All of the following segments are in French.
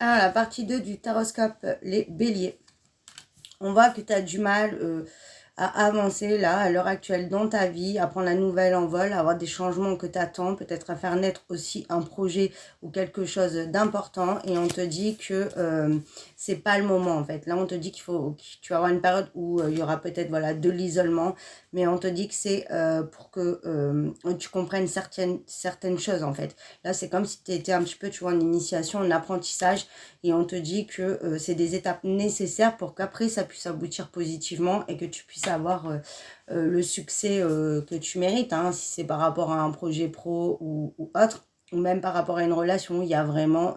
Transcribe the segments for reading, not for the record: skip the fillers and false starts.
Alors, la partie 2 du taroscope, les béliers. On voit que tu as du mal à avancer là, à l'heure actuelle dans ta vie, à prendre la nouvelle envol, à avoir des changements que tu attends, peut-être à faire naître aussi un projet ou quelque chose d'important. Et on te dit que c'est pas le moment en fait. Là, on te dit que tu vas avoir une période où il y aura peut-être voilà, de l'isolement, mais on te dit que c'est pour que tu comprennes certaines choses en fait. Là, c'est comme si tu étais un petit peu, tu vois, en initiation, en apprentissage, et on te dit que c'est des étapes nécessaires pour qu'après ça puisse aboutir positivement et que tu puisses avoir le succès que tu mérites, hein, si c'est par rapport à un projet pro ou autre, ou même par rapport à une relation. Il y a vraiment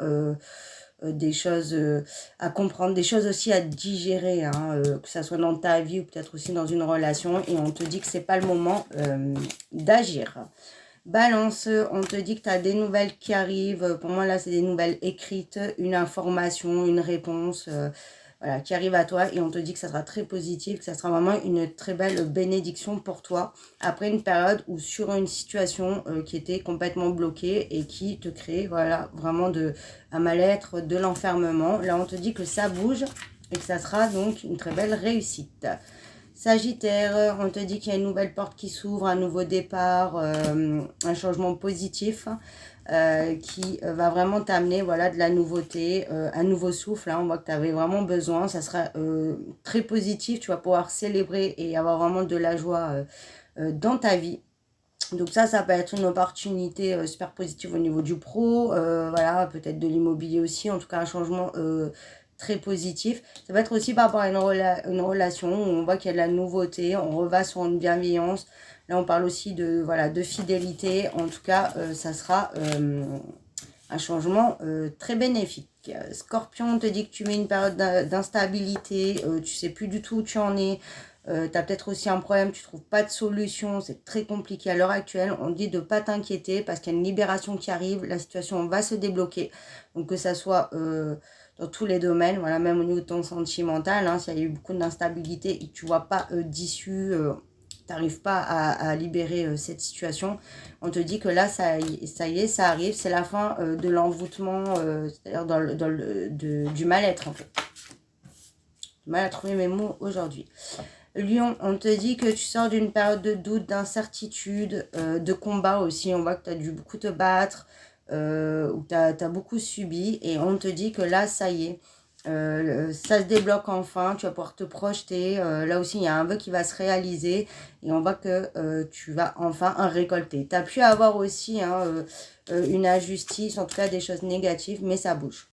des choses à comprendre, des choses aussi à digérer, hein, que ça soit dans ta vie ou peut-être aussi dans une relation, et on te dit que c'est pas le moment d'agir. Balance, on te dit que tu as des nouvelles qui arrivent. Pour moi, là, c'est des nouvelles écrites, une information, une réponse voilà, qui arrive à toi. Et on te dit que ça sera très positif, que ça sera vraiment une très belle bénédiction pour toi. Après une période où sur une situation qui était complètement bloquée et qui te crée voilà, vraiment un mal-être, de l'enfermement. Là, on te dit que ça bouge et que ça sera donc une très belle réussite. Sagittaire, on te dit qu'il y a une nouvelle porte qui s'ouvre, un nouveau départ, un changement positif qui va vraiment t'amener voilà, de la nouveauté, un nouveau souffle. Hein, on voit que tu avais vraiment besoin. Ça sera très positif. Tu vas pouvoir célébrer et avoir vraiment de la joie dans ta vie. Donc ça peut être une opportunité super positive au niveau du pro, voilà, peut-être de l'immobilier aussi, en tout cas un changement très positif. Ça va être aussi par rapport à une relation où on voit qu'il y a de la nouveauté, on reva sur une bienveillance. Là, on parle aussi de, voilà, de fidélité. En tout cas, ça sera un changement très bénéfique. Scorpion, on te dit que tu mets une période d'instabilité, tu sais plus du tout où tu en es. Tu as peut-être aussi un problème, tu trouves pas de solution, c'est très compliqué à l'heure actuelle. On dit de ne pas t'inquiéter parce qu'il y a une libération qui arrive, la situation va se débloquer. Donc que ça soit dans tous les domaines, voilà, même au niveau de ton sentimental, hein, s'il y a eu beaucoup d'instabilité et que tu vois pas d'issue, tu n'arrives pas à libérer cette situation, on te dit que là, ça y est, ça arrive, c'est la fin de l'envoûtement, c'est-à-dire du mal-être en fait. J'ai mal à trouver mes mots aujourd'hui. Lion, on te dit que tu sors d'une période de doute, d'incertitude, de combat aussi. On voit que tu as dû beaucoup te battre, ou tu as beaucoup subi. Et on te dit que là, ça y est, ça se débloque enfin. Tu vas pouvoir te projeter. Là aussi, il y a un vœu qui va se réaliser. Et on voit que tu vas enfin en récolter. Tu as pu avoir aussi hein, une injustice, en tout cas des choses négatives, mais ça bouge.